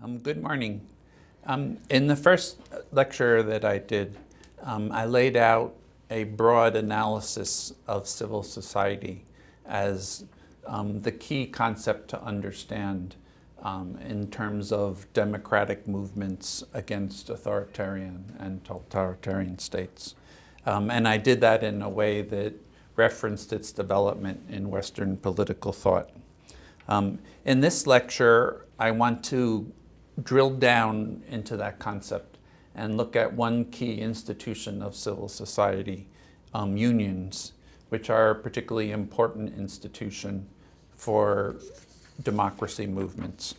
Good morning. In the first lecture that I did, I laid out a broad analysis of civil society as the key concept to understand in terms of democratic movements against authoritarian and totalitarian states. And I did that in a way that referenced its development in Western political thought. In this lecture, I want to drill down into that concept and look at one key institution of civil society, unions, which are a particularly important institution for democracy movements.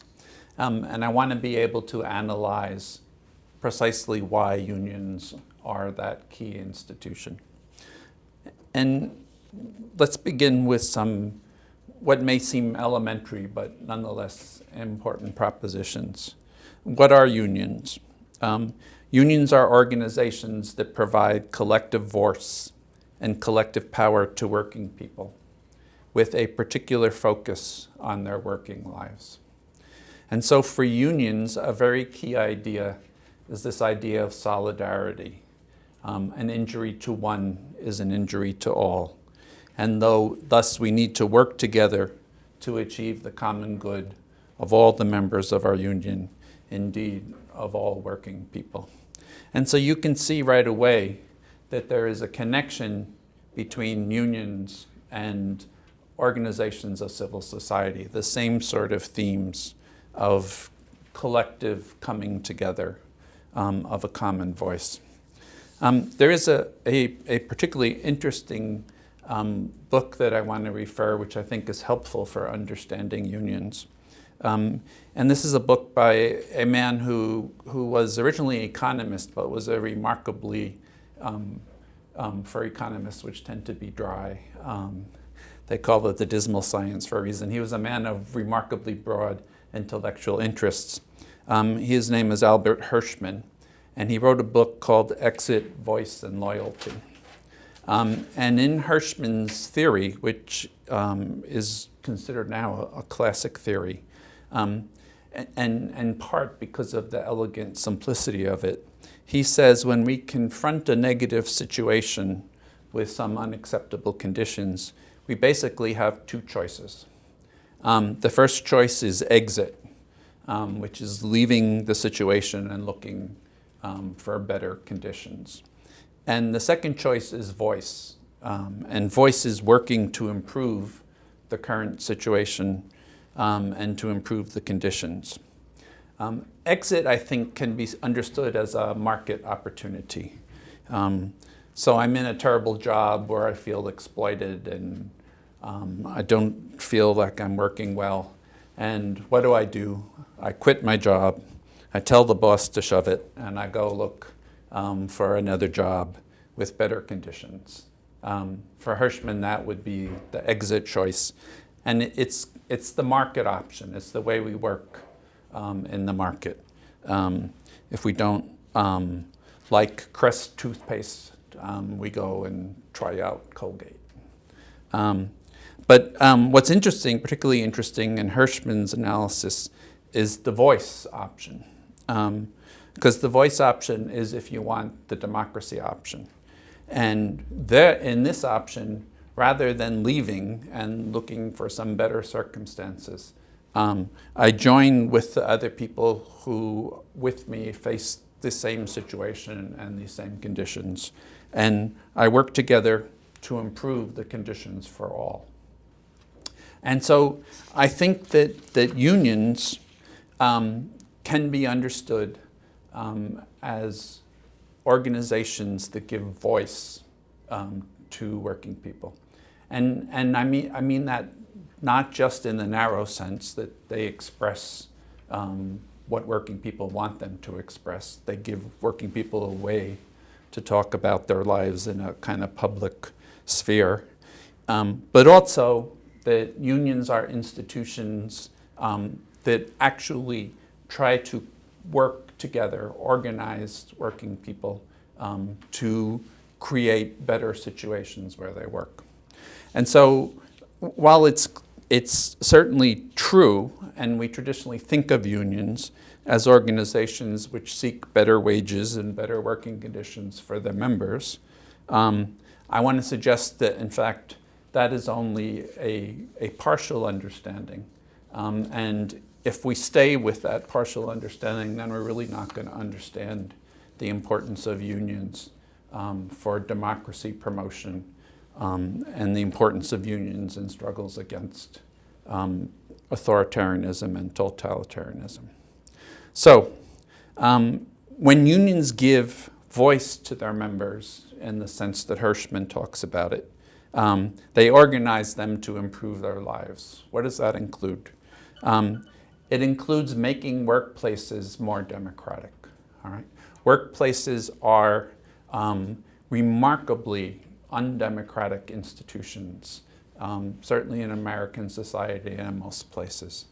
And I want to be able to analyze precisely why unions are that key institution. And let's begin with some what may seem elementary but nonetheless important propositions. What are unions? Unions are organizations that provide collective voice and collective power to working people with a particular focus on their working lives. And so for unions, a very key idea is this idea of solidarity. An injury to one is an injury to all. And thus we need to work together to achieve the common good of all the members of our union, indeed of all working people. And so you can see right away that there is a connection between unions and organizations of civil society, the same sort of themes of collective coming together of a common voice. There is a particularly interesting book that I want to refer, which I think is helpful for understanding unions. And this is a book by a man who was originally an economist, but was a remarkably, for economists which tend to be dry, they call it the dismal science for a reason. He was a man of remarkably broad intellectual interests. His name is Albert Hirschman, and he wrote a book called Exit, Voice, and Loyalty. And in Hirschman's theory, which is considered now a classic theory, and in part because of the elegant simplicity of it, he says when we confront a negative situation with some unacceptable conditions, we basically have two choices. The first choice is exit, which is leaving the situation and looking for better conditions. And the second choice is voice. And voice is working to improve the current situation and to improve the conditions. Exit, I think, can be understood as a market opportunity. So I'm in a terrible job where I feel exploited and I don't feel like I'm working well. And what do? I quit my job. I tell the boss to shove it, and I go look for another job with better conditions. For Hirschman, that would be the exit choice. And it's the market option. It's the way we work in the market. If we don't like Crest toothpaste, we go and try out Colgate. But what's interesting, particularly interesting in Hirschman's analysis, is the voice option. Because the voice option is if you want the democracy option. And in this option, rather than leaving and looking for some better circumstances, I join with the other people who, with me, face the same situation and these same conditions. And I work together to improve the conditions for all. And so I think that unions can be understood as organizations that give voice to working people. And I mean that not just in the narrow sense that they express what working people want them to express. They give working people a way to talk about their lives in a kind of public sphere. But also that unions are institutions that actually try to work together, organized working people to create better situations where they work. And so while it's certainly true, and we traditionally think of unions as organizations which seek better wages and better working conditions for their members. I want to suggest that, in fact, that is only a partial understanding. And if we stay with that partial understanding, then we're really not going to understand the importance of unions for democracy promotion and the importance of unions in struggles against authoritarianism and totalitarianism. So, when unions give voice to their members in the sense that Hirschman talks about it, they organize them to improve their lives. What does that include? It includes making workplaces more democratic. All right? Workplaces are remarkably undemocratic institutions, certainly in American society and in most places.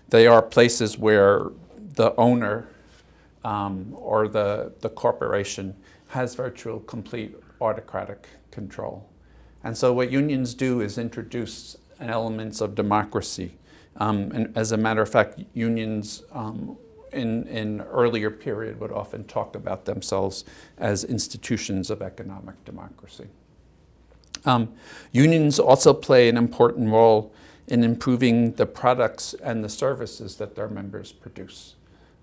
They are places where the owner or the corporation has virtual complete autocratic control. And so what unions do is introduce elements of democracy. And as a matter of fact, unions in earlier period would often talk about themselves as institutions of economic democracy. Unions also play an important role in improving the products and the services that their members produce.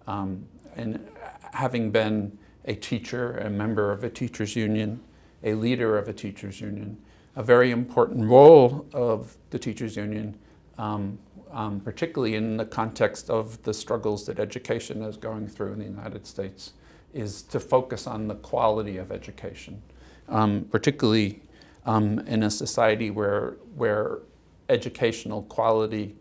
And having been a teacher, a member of a teachers' union, a leader of a teachers' union, a very important role of the teachers' union, particularly in the context of the struggles that education is going through in the United States, is to focus on the quality of education, particularly in a society where educational quality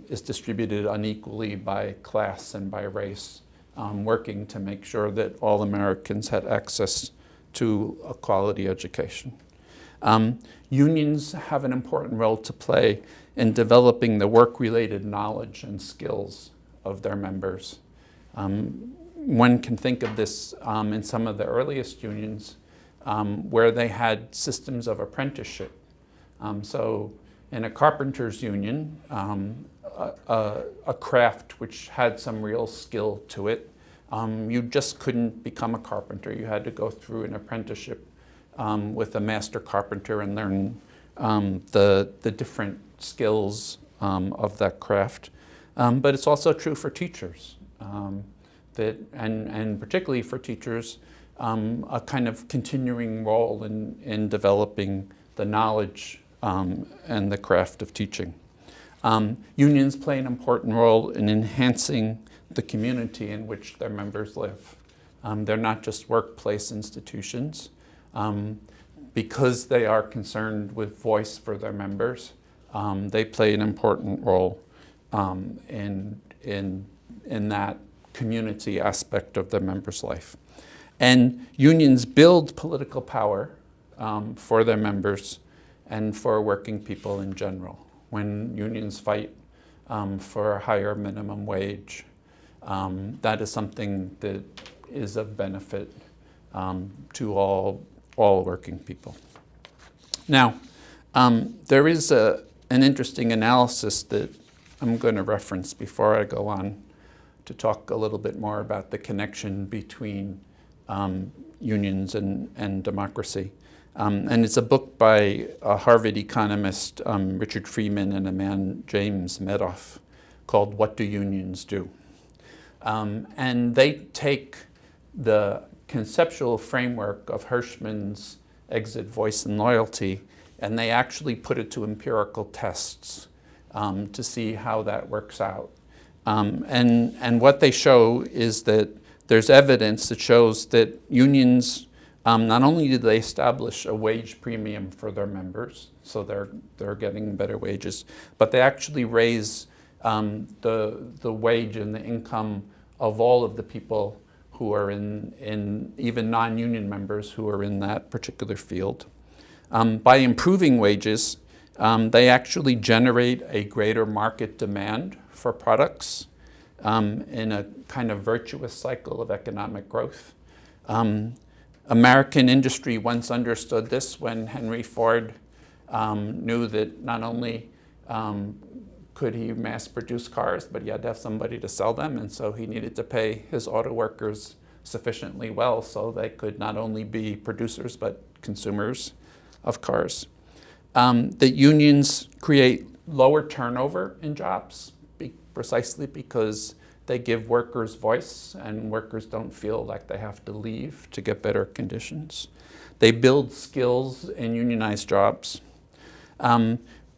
is distributed unequally by class and by race, working to make sure that all Americans had access to a quality education. Unions have an important role to play in developing the work-related knowledge and skills of their members. One can think of this in some of the earliest unions where they had systems of apprenticeship. So in a carpenter's union, a craft which had some real skill to it, you just couldn't become a carpenter. You had to go through an apprenticeship with a master carpenter and learn the different skills of that craft. But it's also true for teachers, and particularly for teachers, a kind of continuing role in developing the knowledge and the craft of teaching. Unions play an important role in enhancing the community in which their members live. They're not just workplace institutions. Because they are concerned with voice for their members, they play an important role in that community aspect of their members' life. And unions build political power for their members and for working people in general. When unions fight for a higher minimum wage, that is something that is of benefit to all working people. Now, there is an interesting analysis that I'm going to reference before I go on to talk a little bit more about the connection between unions and democracy. And it's a book by a Harvard economist, Richard Freeman, and a man, James Medoff, called What Do Unions Do? And they take the conceptual framework of Hirschman's exit, voice, and loyalty, and they actually put it to empirical tests to see how that works out. And what they show is that there's evidence that shows that unions, not only do they establish a wage premium for their members, so they're getting better wages, but they actually raise the wage and the income of all of the people who are in even non-union members who are in that particular field. By improving wages, they actually generate a greater market demand for products in a kind of virtuous cycle of economic growth. American industry once understood this when Henry Ford knew that not only could he mass produce cars, but he had to have somebody to sell them, and so he needed to pay his auto workers sufficiently well so they could not only be producers but consumers of cars. The unions create lower turnover in jobs precisely because they give workers voice and workers don't feel like they have to leave to get better conditions. They build skills in unionized jobs.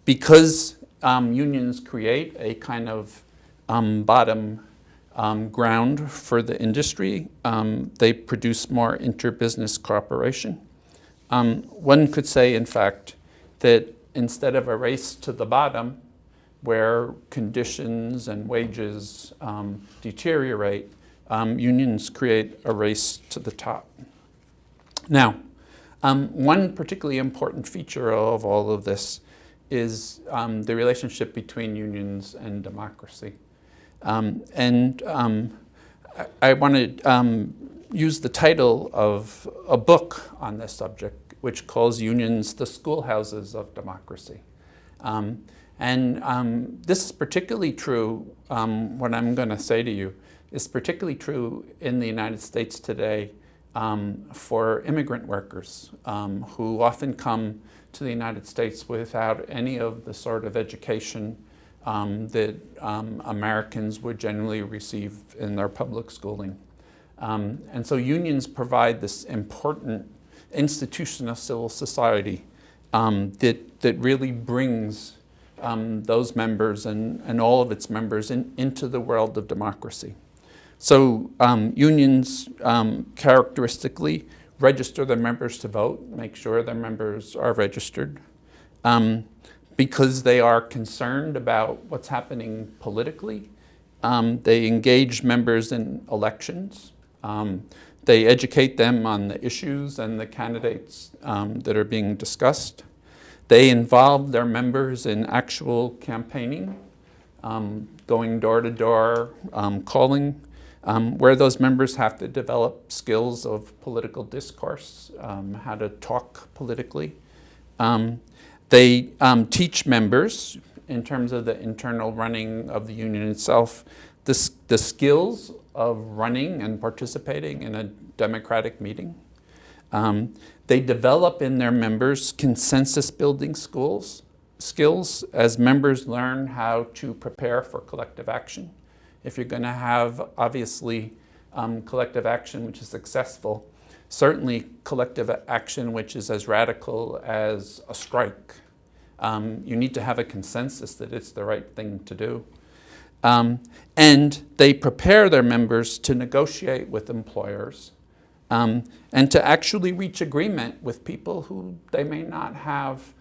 Because unions create a kind of bottom ground for the industry, they produce more inter-business cooperation. One could say, in fact, that instead of a race to the bottom, where conditions and wages deteriorate, unions create a race to the top. Now, one particularly important feature of all of this is the relationship between unions and democracy. I want to use the title of a book on this subject, which calls unions the schoolhouses of democracy. This is particularly true, what I'm going to say to you, is particularly true in the United States today for immigrant workers who often come to the United States without any of the sort of education that Americans would generally receive in their public schooling. And so unions provide this important institution of civil society that really brings those members and all of its members into the world of democracy. So unions characteristically register their members to vote, make sure their members are registered, because they are concerned about what's happening politically. They engage members in elections. They educate them on the issues and the candidates that are being discussed. They involve their members in actual campaigning, going door to door, calling, where those members have to develop skills of political discourse, how to talk politically. They teach members, in terms of the internal running of the union itself, the skills of running and participating in a democratic meeting. They develop in their members consensus building skills as members learn how to prepare for collective action. If you're going to have, obviously, collective action which is successful, certainly collective action which is as radical as a strike, you need to have a consensus that it's the right thing to do. And they prepare their members to negotiate with employers and to actually reach agreement with people who they may not have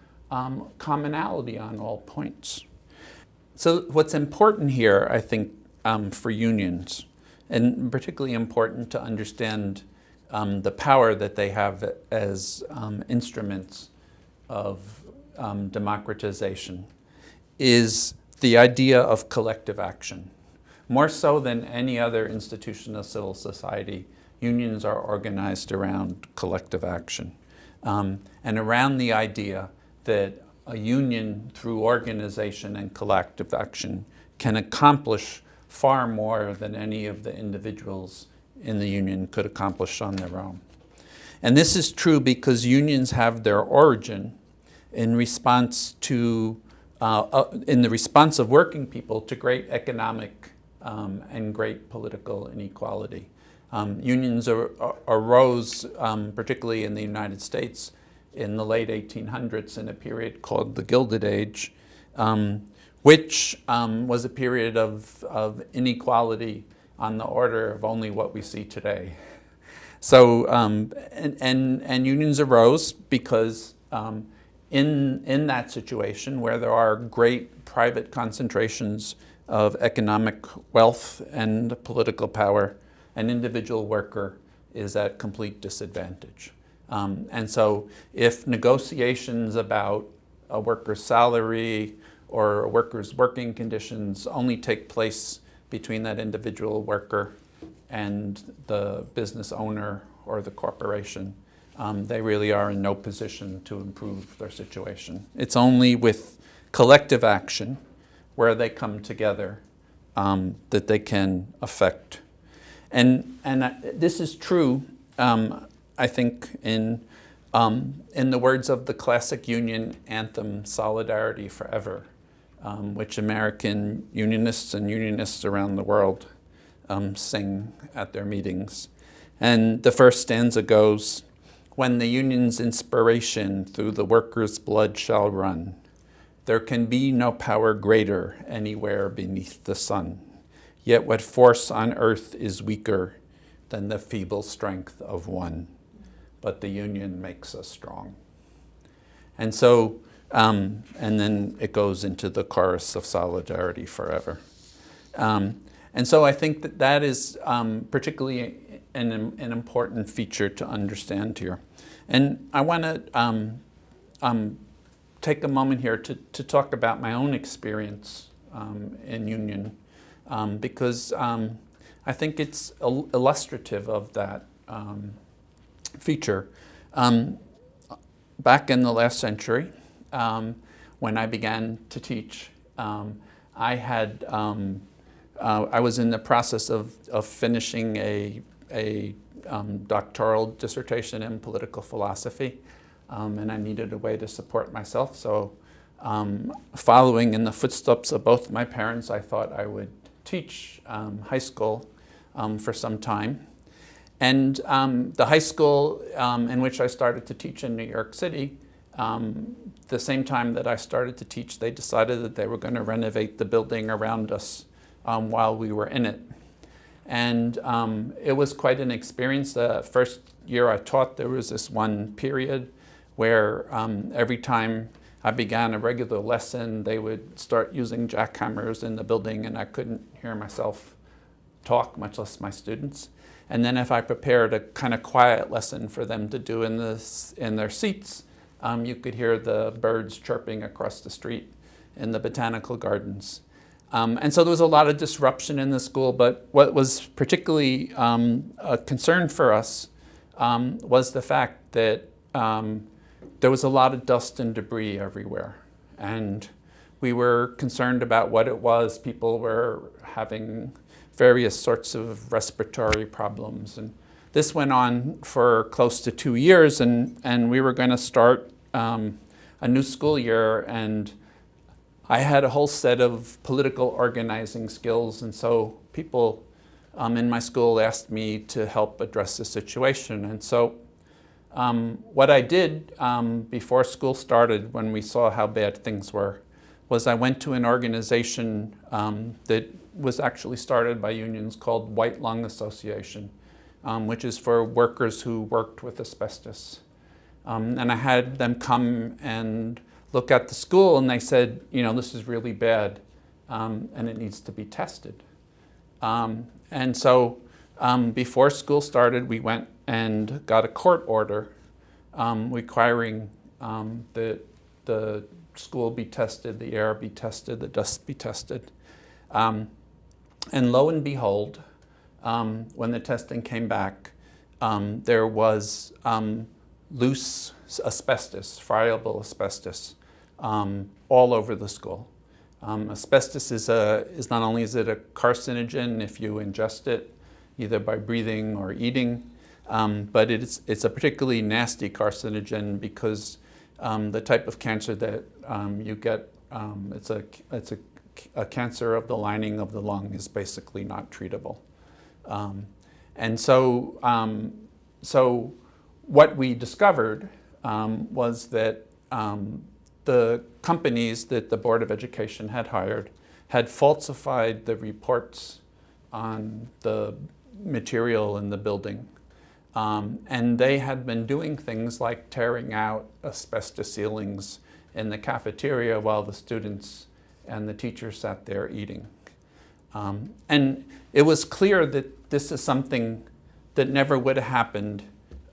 commonality on all points. So what's important here, I think, for unions, and particularly important to understand the power that they have as instruments of democratization, is the idea of collective action. More so than any other institution of civil society, unions are organized around collective action and around the idea that a union, through organization and collective action, can accomplish far more than any of the individuals in the union could accomplish on their own. And this is true because unions have their origin in response to in the response of working people to great economic and great political inequality. Unions arose, particularly in the United States, in the late 1800s in a period called the Gilded Age, which was a period of inequality on the order of only what we see today. So, and unions arose because in that situation where there are great private concentrations of economic wealth and political power, an individual worker is at complete disadvantage. And so if negotiations about a worker's salary or a worker's working conditions only take place between that individual worker and the business owner or the corporation, they really are in no position to improve their situation. It's only with collective action where they come together that they can affect. And this is true, I think, in the words of the classic union anthem, Solidarity Forever, which American unionists around the world sing at their meetings. And the first stanza goes, "When the union's inspiration through the workers' blood shall run, there can be no power greater anywhere beneath the sun. Yet what force on earth is weaker than the feeble strength of one? But the union makes us strong." And so, and then it goes into the chorus of Solidarity Forever. And so I think that is particularly an important feature to understand here. And I want to take a moment here to talk about my own experience in union, because I think it's illustrative of that feature. Back in the last century, when I began to teach, I was in the process of finishing a doctoral dissertation in political philosophy, and I needed a way to support myself. So, following in the footsteps of both my parents, I thought I would teach high school for some time. And the high school in which I started to teach in New York City, the same time that I started to teach, they decided that they were going to renovate the building around us while we were in it. And it was quite an experience. The first year I taught, there was this one period where every time I began a regular lesson, they would start using jackhammers in the building, and I couldn't hear myself talk, much less my students. And then if I prepared a kind of quiet lesson for them to do in their seats, you could hear the birds chirping across the street in the botanical gardens. And so there was a lot of disruption in the school, but what was particularly a concern for us was the fact that there was a lot of dust and debris everywhere. And we were concerned about what it was. People were having various sorts of respiratory problems. And this went on for close to 2 years, and we were going to start a new school year, and I had a whole set of political organizing skills, and so people in my school asked me to help address the situation. And so what I did before school started, when we saw how bad things were, was I went to an organization that was actually started by unions called White Lung Association, which is for workers who worked with asbestos. And I had them come and look at the school, and they said, you know, this is really bad, and it needs to be tested. And so before school started, we went and got a court order requiring that the school be tested, the air be tested, the dust be tested. And lo and behold, when the testing came back, there was loose asbestos, friable asbestos, all over the school. Asbestos is not only is it a carcinogen if you ingest it, either by breathing or eating, but it's a particularly nasty carcinogen because the type of cancer that you get, it's a cancer of the lining of the lung, is basically not treatable. And so, so what we discovered was that the companies that the Board of Education had hired had falsified the reports on the material in the building. And they had been doing things like tearing out asbestos ceilings in the cafeteria while the students and the teachers sat there eating. And it was clear that this is something that never would have happened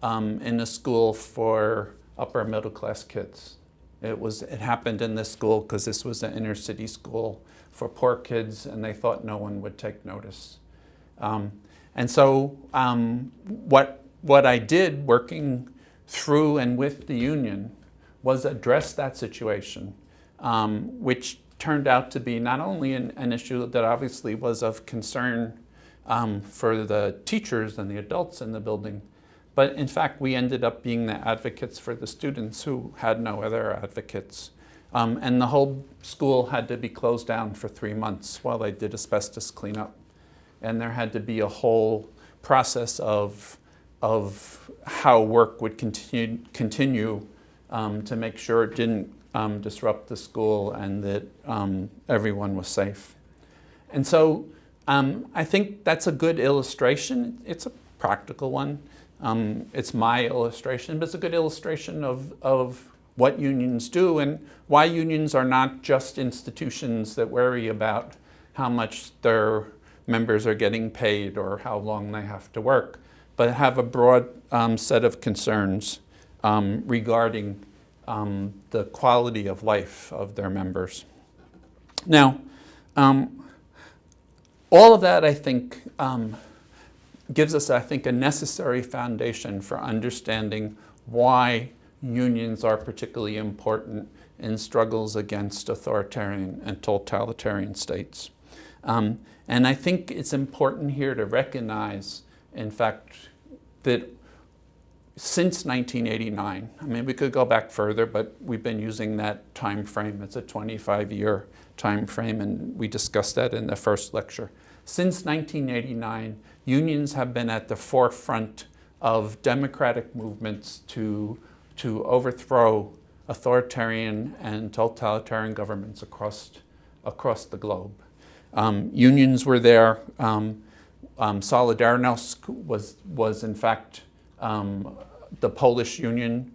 in a school for upper middle class kids. It happened in this school because this was an inner city school for poor kids, and they thought no one would take notice. And so what I did working through and with the union was address that situation, which turned out to be not only an issue that obviously was of concern for the teachers and the adults in the building, but in fact we ended up being the advocates for the students who had no other advocates. And the whole school had to be closed down for 3 months while they did asbestos cleanup. And there had to be a whole process of how work would continue to make sure it didn't disrupt the school and that everyone was safe. And so I think that's a good illustration. It's a practical one. It's my illustration, but it's a good illustration of what unions do and why unions are not just institutions that worry about how much their members are getting paid or how long they have to work, but have a broad set of concerns regarding the quality of life of their members. Now, all of that, I think, gives us, I think, a necessary foundation for understanding why unions are particularly important in struggles against authoritarian and totalitarian states. And I think it's important here to recognize, in fact, that since 1989, I mean, we could go back further, but we've been using that time frame. It's a 25-year time frame, and we discussed that in the first lecture. Since 1989, unions have been at the forefront of democratic movements to overthrow authoritarian and totalitarian governments across the globe. Unions were there. Solidarność was in fact the Polish Union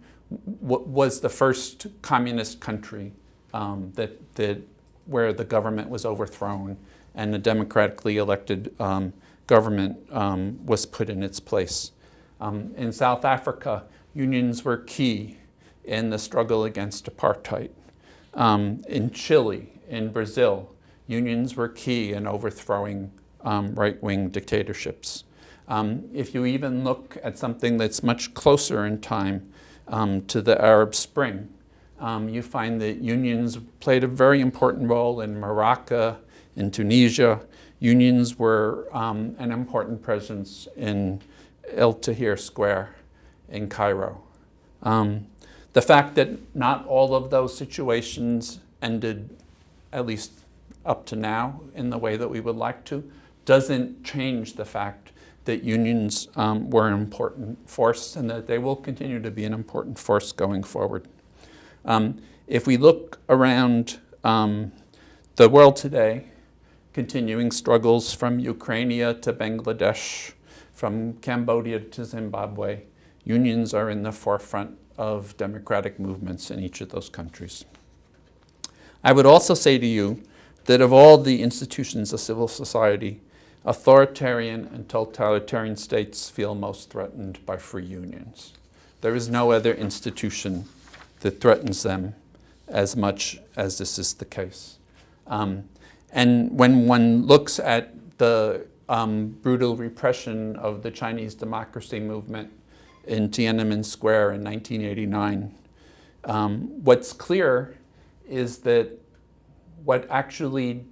was the first communist country where the government was overthrown and a democratically elected government was put in its place. In South Africa, unions were key in the struggle against apartheid. In Chile, in Brazil, unions were key in overthrowing right-wing dictatorships. If you even look at something that's much closer in time to the Arab Spring, you find that unions played a very important role in Morocco, in Tunisia. Unions were an important presence in El Tahrir Square in Cairo. The fact that not all of those situations ended, at least up to now, in the way that we would like to, doesn't change the fact that unions were an important force and that they will continue to be an important force going forward. If we look around the world today, continuing struggles from Ukraine to Bangladesh, from Cambodia to Zimbabwe, unions are in the forefront of democratic movements in each of those countries. I would also say to you that of all the institutions of civil society, authoritarian and totalitarian states feel most threatened by free unions. There is no other institution that threatens them as much as this is the case. And when one looks at the brutal repression of the Chinese democracy movement in Tiananmen Square in 1989, what's clear is that what actually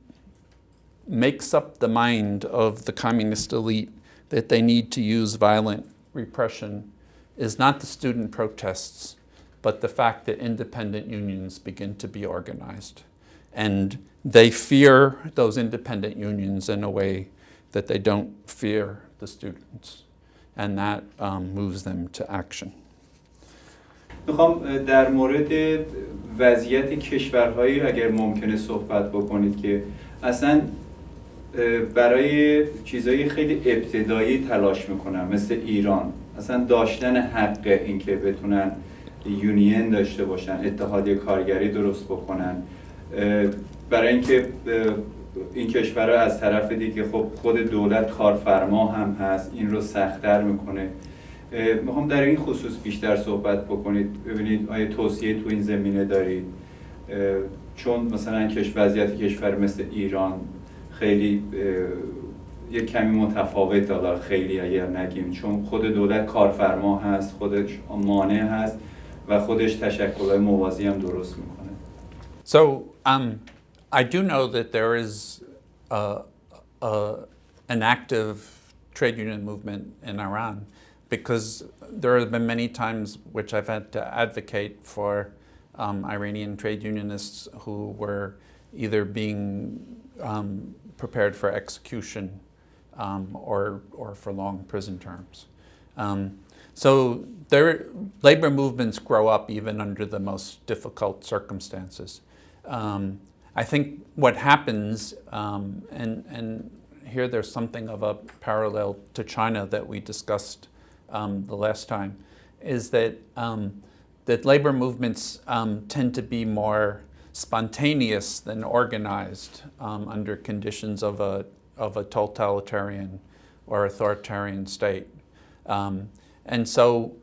makes up the mind of the communist elite that they need to use violent repression is not the student protests, but the fact that independent unions begin to be organized. And they fear those independent unions in a way that they don't fear the students. And that moves them to action. میخوام در مورد وضعیت کشورهایی اگر ممکنه صحبت بکنید که اصلا برای چیزایی خیلی ابتدایی تلاش میکنن، مثل ایران، اصلا داشتن حق این که بتونن یونین داشته باشن، اتحادیه کارگری درست بکنن، برای اینکه این کشورها از طرف دیگه خب خود دولت کارفرما هم هست، این رو سخت‌تر میکنه. میخوام در این خصوص بیشتر صحبت بکنید، ببینید آیا توصیه تو این زمینه دارید؟ چون مثلا وضعیت کشور مثل ایران خیلی یک کمی متفاوت، حالا خیلی اگر نگیم، چون خود دولت کارفرما هست، خودش مانع هست و خودش تشکل‌های موازی هم درست میکنه. So I do know that there is an active trade union movement in Iran, because there have been many times which I've had to advocate for Iranian trade unionists who were either being prepared for execution or for long prison terms. So labor movements grow up even under the most difficult circumstances. I think what happens, and here there's something of a parallel to China that we discussed the last time, is that that labor movements tend to be more spontaneous than organized under conditions of a totalitarian or authoritarian state. And so,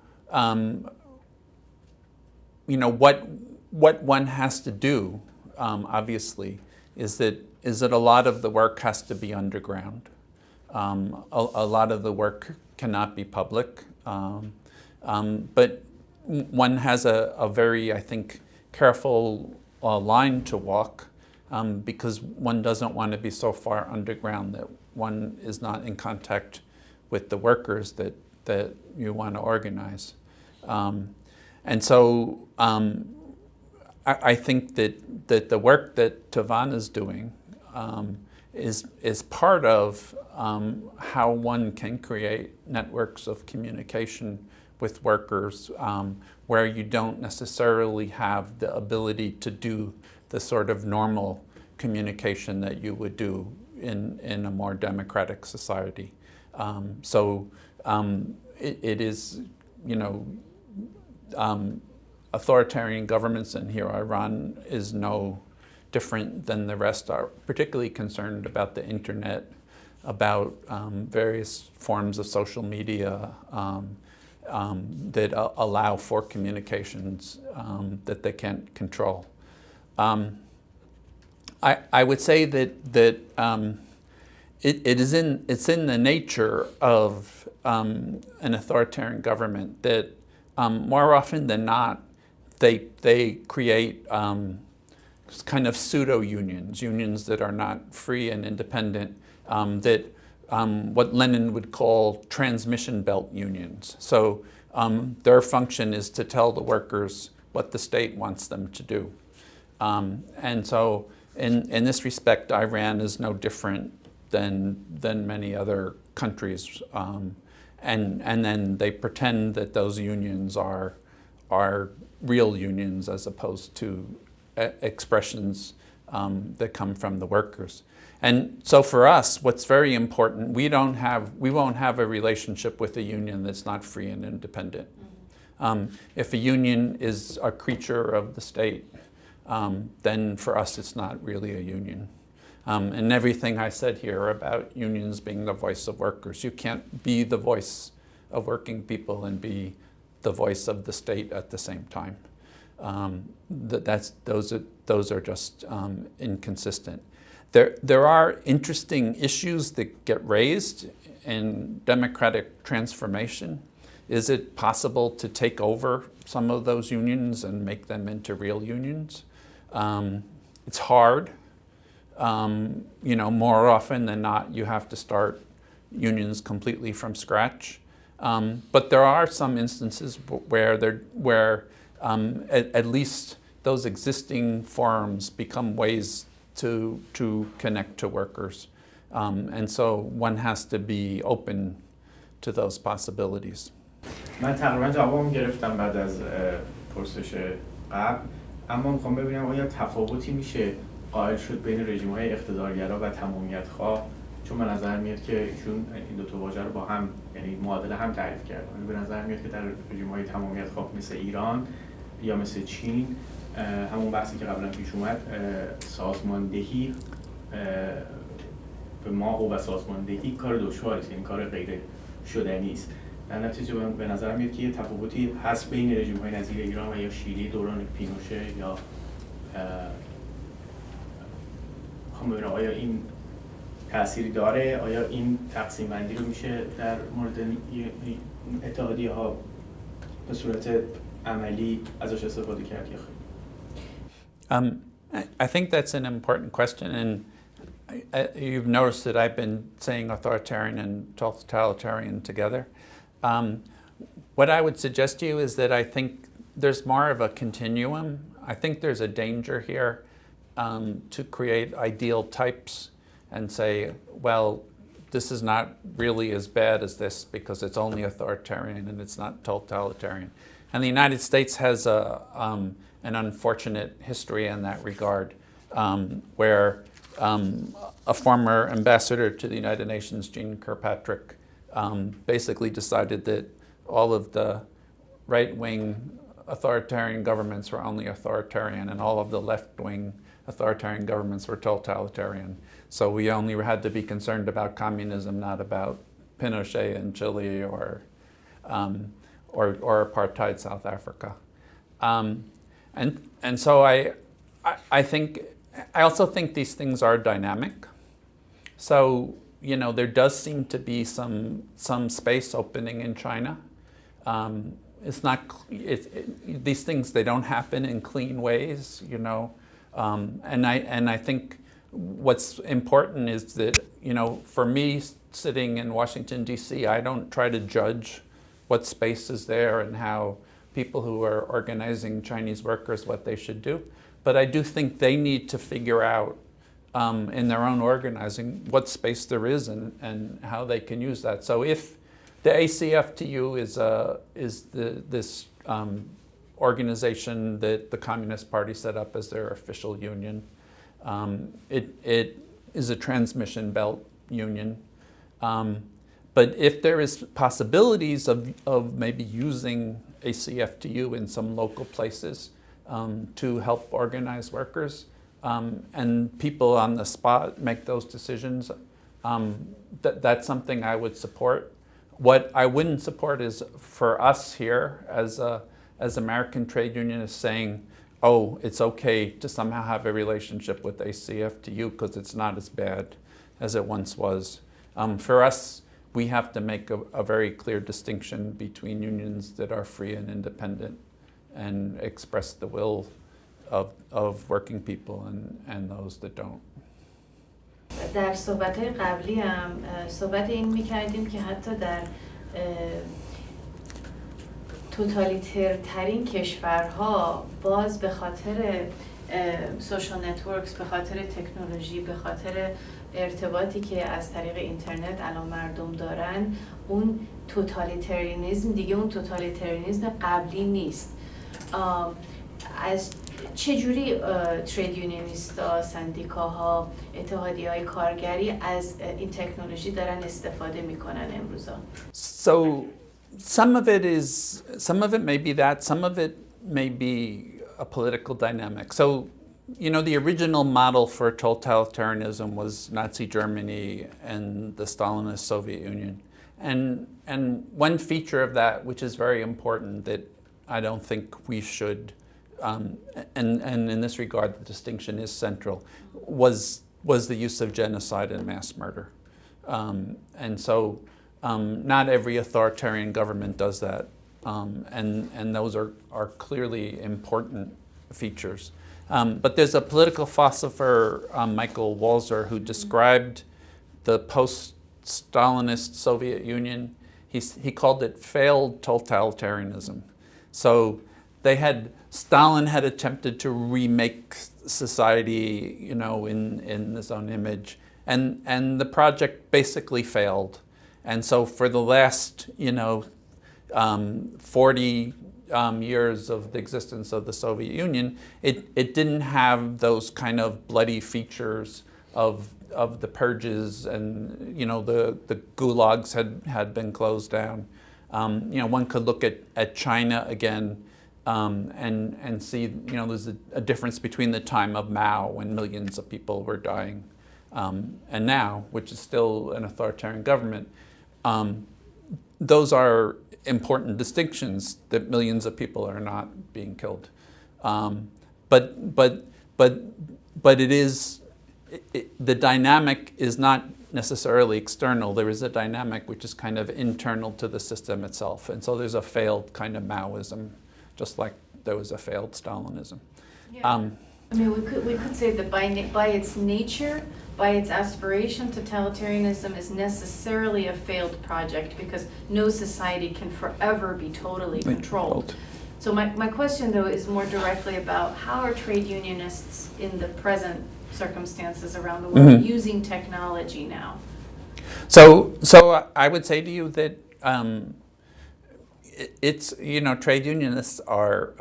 you know, what one has to do, obviously, is that a lot of the work has to be underground. A lot of the work cannot be public, but one has a very, I think, careful line to walk, because one doesn't want to be so far underground that one is not in contact with the workers that you want to organize. And so I think that the work that Tavan is doing is part of how one can create networks of communication with workers where you don't necessarily have the ability to do the sort of normal communication that you would do in a more democratic society. It is, you know, authoritarian governments, and here Iran is no different than the rest, are particularly concerned about the internet, about various forms of social media that allow for communications that they can't control. I would say that it's in the nature of an authoritarian government that more often than not they create kind of pseudo unions that are not free and independent, that what Lenin would call transmission belt unions. So their function is to tell the workers what the state wants them to do. And so in this respect, Iran is no different than many other countries. And then they pretend that those unions are real unions as opposed to expressions that come from the workers. And so for us, what's very important, we won't have a relationship with a union that's not free and independent. If a union is a creature of the state, then for us it's not really a union. And everything I said here about unions being the voice of workers, you can't be the voice of working people and be the voice of the state at the same time. Those are just inconsistent. There are interesting issues that get raised in democratic transformation. Is it possible to take over some of those unions and make them into real unions? It's hard. You know, more often than not, you have to start unions completely from scratch. But there are some instances where at least those existing forums become ways to connect to workers. And so one has to be open to those possibilities. من تقریبا جوابم گرفتم بعد از پرسش قبل، اما میخوام ببینم آیا تفاوتی میشه قائل شد بین رژیم‌های اقتدارگرا و تمامیت‌خواه، چون به نظر میاد که ایشون این دو تا واژه رو با هم، یعنی معادل هم تعریف کردن. به نظر میاد که در رژیم‌های تمامیت‌خواه مثل ایران یا مثل چین، همون بحثی که قبلا پیش اومد، سازماندهی به ما و سازماندهی کار دشواری است، یعنی کار غیر شدنی است. در نتیجه به نظر میاد که یه تفاوتی هست بین رژیم‌های نظیر ایران و یا شیلی دوران پینوشه یا ببینم آیا این تأثیری داره؟ آیا این تقسیم بندی رو میشه در مورد اتحادیه ها به صورت عملی ازش استفاده کرد یا خیر؟ I think that's an important question, and you've noticed that I've been saying authoritarian and totalitarian together. What I would suggest to you is that I think there's more of a continuum. I think there's a danger here to create ideal types and say, well, this is not really as bad as this because it's only authoritarian and it's not totalitarian. And the United States has an unfortunate history in that regard, where a former ambassador to the United Nations, Jean Kirkpatrick, basically decided that all of the right-wing authoritarian governments were only authoritarian and all of the left-wing authoritarian governments were totalitarian. So we only had to be concerned about communism, not about Pinochet in Chile or apartheid South Africa. And so I think, I also think these things are dynamic. So, you know, there does seem to be some space opening in China. It's not, these things, they don't happen in clean ways, you know. And I think what's important is that, you know, for me sitting in Washington, D.C., I don't try to judge what space is there and how people who are organizing Chinese workers, what they should do. But I do think they need to figure out in their own organizing what space there is and how they can use that. So if the ACFTU is this organization that the Communist Party set up as their official union, it is a transmission belt union. But if there is possibilities of maybe using ACFTU in some local places to help organize workers, and people on the spot make those decisions, that's something I would support. What I wouldn't support is for us here as American trade unionists saying, oh, it's okay to somehow have a relationship with ACFTU because it's not as bad as it once was. For us, we have to make a very clear distinction between unions that are free and independent and express the will of working people and those that don't. در صحبت‌های قبلی هم صحبت این می‌کردیم که حتی در توتالیترترین کشورها باز به خاطر سوشال نتورکس، به خاطر تکنولوژی، به خاطر ارتباطی که از طریق اینترنت الان مردم دارن، اون توتالیترینیسم دیگه اون توتالیترینیسم قبلی نیست. از چجوری ترید یونیونیستا، سندیکاها، اتحادیه‌های کارگری از این تکنولوژی دارن استفاده میکنن امروزا؟ So some of it may be that, some of it may be a political dynamic. So, you know, the original model for totalitarianism was Nazi Germany and the Stalinist Soviet Union. And one feature of that, which is very important, that I don't think we should, and in this regard the distinction is central, was the use of genocide and mass murder. And so not every authoritarian government does that, and those are clearly important features. But there's a political philosopher, Michael Walzer, who described the post-Stalinist Soviet Union. He called it failed totalitarianism. So Stalin had attempted to remake society, you know, in his own image, and the project basically failed. And so for the last, you know, 40 years of the existence of the Soviet Union, it didn't have those kind of bloody features of the purges, and, you know, the gulags had been closed down. You know, one could look at China again and see, you know, there's a difference between the time of Mao when millions of people were dying and now, which is still an authoritarian government. Those are important distinctions, that millions of people are not being killed. But it is, the dynamic is not necessarily external. There is a dynamic which is kind of internal to the system itself. And so there's a failed kind of Maoism, just like there was a failed Stalinism. Yeah. I mean, we could say that by its nature, by its aspiration, totalitarianism is necessarily a failed project because no society can forever be totally controlled. So my question, though, is more directly about how are trade unionists in the present circumstances around the world using technology now? So I would say to you that it's, trade unionists are,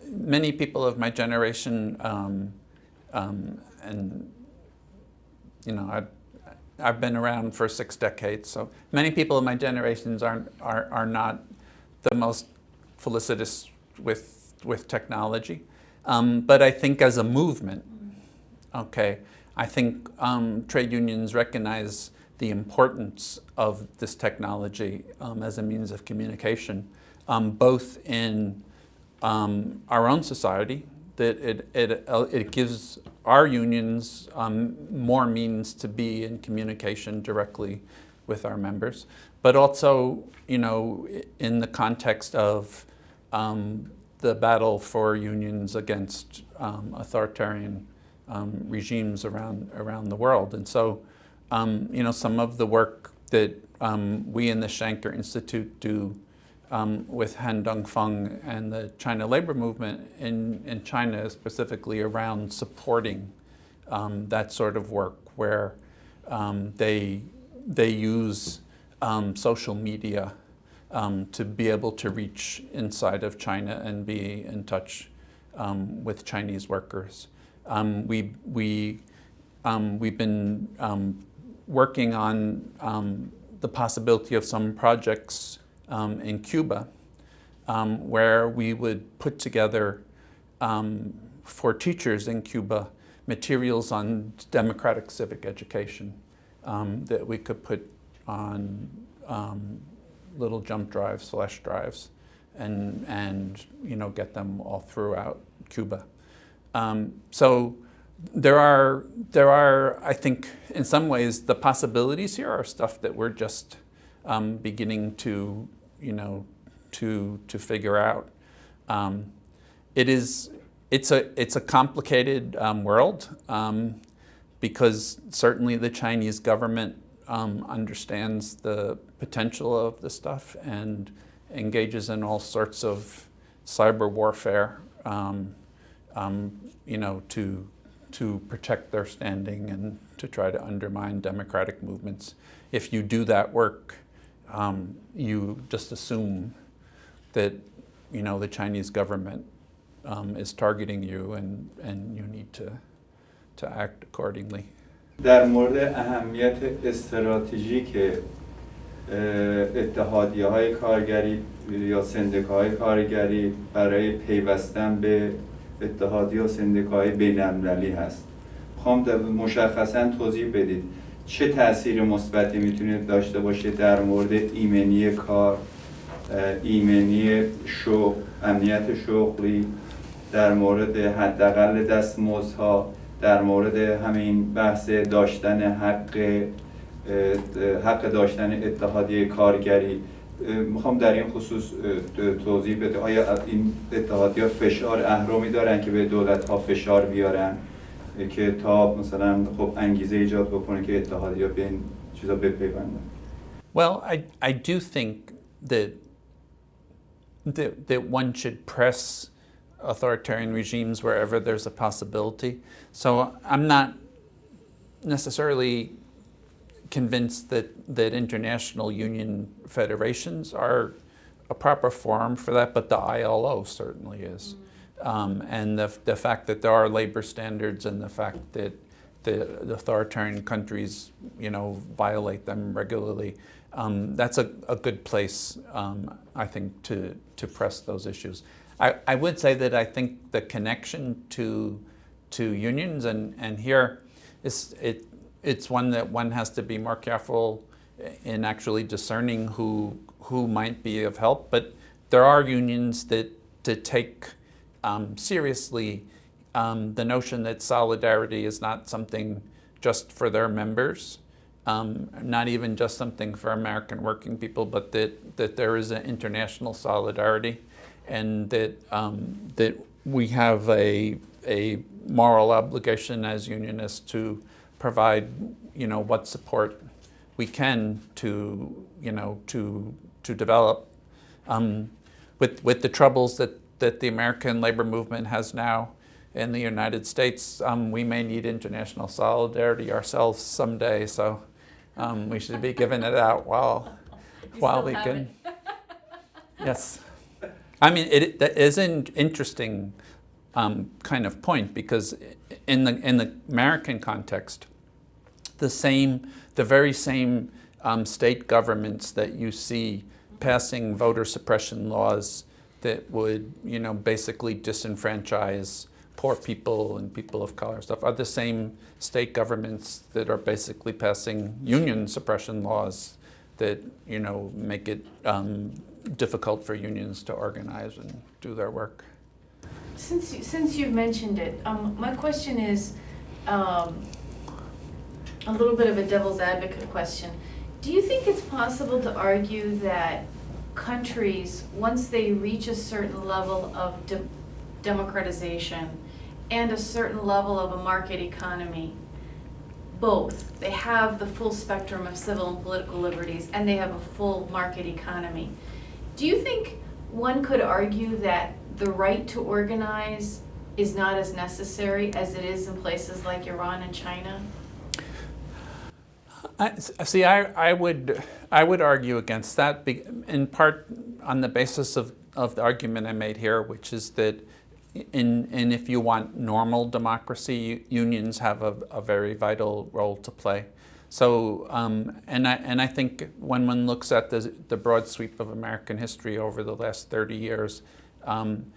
many people of my generation, and, I've been around for 6 decades, so many people of my generations are not the most felicitous with technology. But I think as a movement, I think trade unions recognize the importance of this technology as a means of communication, both in our own society, that it gives our unions more means to be in communication directly with our members, but also, in the context of the battle for unions against authoritarian regimes around the world. And so, some of the work that we in the Shanker Institute do with Han Dongfeng and the China labor movement in China, specifically around supporting that sort of work, where they use social media to be able to reach inside of China and be in touch with Chinese workers. We've been working on the possibility of some projects in Cuba, where we would put together for teachers in Cuba materials on democratic civic education that we could put on little jump drives, flash drives, and get them all throughout Cuba. So there are, I think, in some ways, the possibilities here are stuff that we're just beginning to figure out. It's a complicated world because certainly the Chinese government understands the potential of this stuff and engages in all sorts of cyber warfare, to protect their standing and to try to undermine democratic movements. If you do that work, you just assume that the Chinese government is targeting you, and you need to act accordingly. در مورد اهمیت استراتژیک اتحادیه های کارگری یا سندیکاهای کارگری برای پیوستن به اتحادیه و سندیکاهای بین‌المللی هست. میخوام مشخصاً توضیح بدید چه تأثیر مثبتی میتونه داشته باشه در مورد ایمنی کار، ایمنی شغل، امنیت شغلی، در مورد حداقل دستمزدها، در مورد همین بحث داشتن حق داشتن اتحادیه کارگری. میخوام در این خصوص توضیح بده آیا این اتحادیه فشار اهرمی دارن که به دولت‌ها فشار بیارن که تا مثلا خب انگیزه ایجاد بکنه که اتحادیه به این چیزا بپیوندن؟ Well, I do think that one should press authoritarian regimes wherever there's a possibility. So I'm not necessarily convinced that international union federations are a proper forum for that, but the ILO certainly is. And the fact that there are labor standards and the fact that the authoritarian countries, violate them regularly, that's a good place, I think, to press those issues. I would say that I think the connection to unions, and here it's one that one has to be more careful in actually discerning who might be of help. But there are unions that take seriously the notion that solidarity is not something just for their members, not even just something for American working people, but that there is an international solidarity, and that we have a moral obligation as unionists to provide, what support we can to develop. With the troubles that the American labor movement has now in the United States, we may need international solidarity ourselves someday. So we should be giving it out while we can. Yes. I mean, it is an interesting kind of point, because in the American context, the very same state governments that you see passing voter suppression laws that would, basically disenfranchise poor people and people of color and stuff, are the same state governments that are basically passing union suppression laws that, make it difficult for unions to organize and do their work. Since you've mentioned it, my question is a little bit of a devil's advocate question. Do you think it's possible to argue that countries, once they reach a certain level of democratization and a certain level of a market economy, both, they have the full spectrum of civil and political liberties and they have a full market economy, do you think one could argue that the right to organize is not as necessary as it is in places like Iran and China? I would argue against that, in part on the basis of the argument I made here, which is that if you want normal democracy, unions have a very vital role to play. So, and I think when one looks at the broad sweep of American history over the last 30 years, and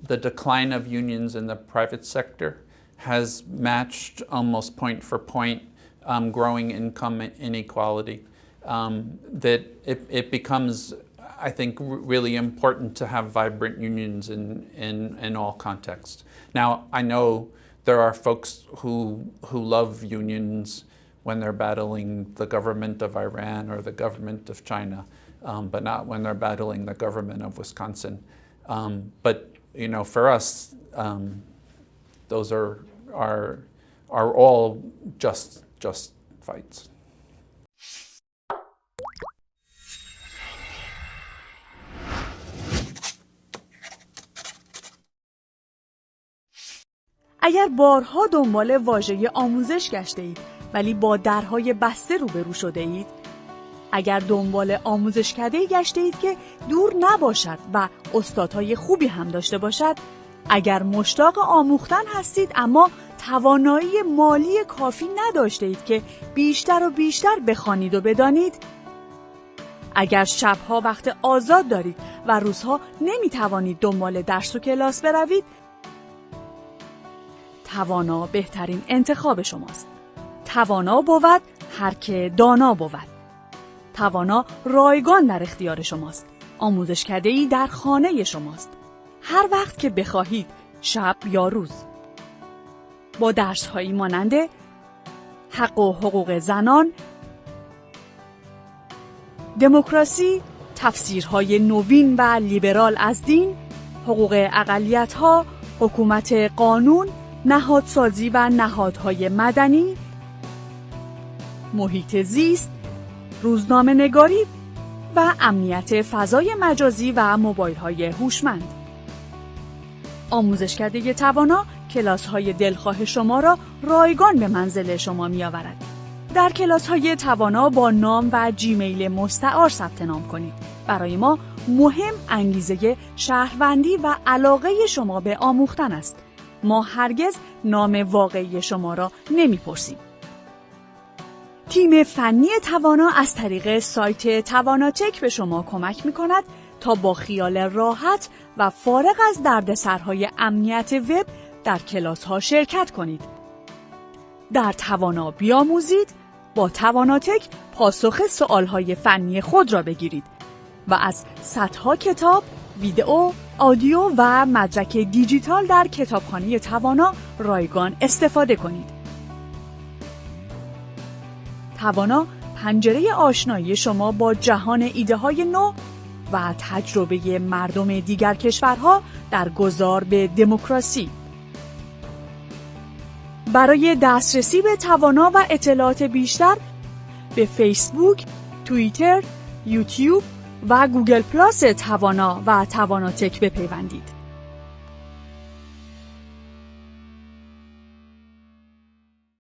the decline of unions in the private sector has matched almost point for point growing income inequality, that it becomes, I think, really important to have vibrant unions in all contexts. Now, I know there are folks who love unions when they're battling the government of Iran or the government of China, but not when they're battling the government of Wisconsin. But for us, those are all just fights. اگر بارها دنبال واژه آموزش گشته اید ولی با درهای بسته روبرو شده اید، اگر دنبال آموزشکده‌ای گشته اید که دور نباشد و استادهای خوبی هم داشته باشد، اگر مشتاق آموختن هستید اما توانایی مالی کافی نداشته اید که بیشتر و بیشتر بخوانید و بدانید، اگر شبها وقت آزاد دارید و روزها نمیتوانید دنبال درس و کلاس بروید، توانا بهترین انتخاب شماست. توانا بود هر که دانا بود. توانا رایگان در اختیار شماست. آموزشکده‌ای در خانه شماست. هر وقت که بخواهید، شب یا روز. با درس‌هایی مانند حق و حقوق زنان، دموکراسی، تفسیرهای نوین و لیبرال از دین، حقوق اقلیت‌ها، حکومت قانون، نهادسازی و نهادهای مدنی، محیط زیست، روزنامه نگاری و امنیت فضای مجازی و موبایل‌های هوشمند. آموزشکده توانا کلاس‌های دلخواه شما را رایگان به منزل شما می‌آورد. در کلاس‌های توانا با نام و جیمیل مستعار ثبت نام کنید. برای ما مهم انگیزه شهروندی و علاقه شما به آموختن است. ما هرگز نام واقعی شما را نمی‌پرسیم. تیم فنی توانا از طریق سایت تواناتک به شما کمک می‌کند تا با خیال راحت و فارغ از دردسرهای امنیت وب در کلاس‌ها شرکت کنید. در توانا بیاموزید، با تواناتک پاسخ سوال‌های فنی خود را بگیرید و از صدها کتاب، ویدئو، آدیو و مدرک دیجیتال در کتابخانه توانا رایگان استفاده کنید. توانا پنجره آشنایی شما با جهان ایده‌های نو، و تجربه مردم دیگر کشورها در گذار به دموکراسی. برای دسترسی به توانا و اطلاعات بیشتر به فیسبوک، توییتر، یوتیوب و گوگل پلاس توانا و تواناتک بپیوندید.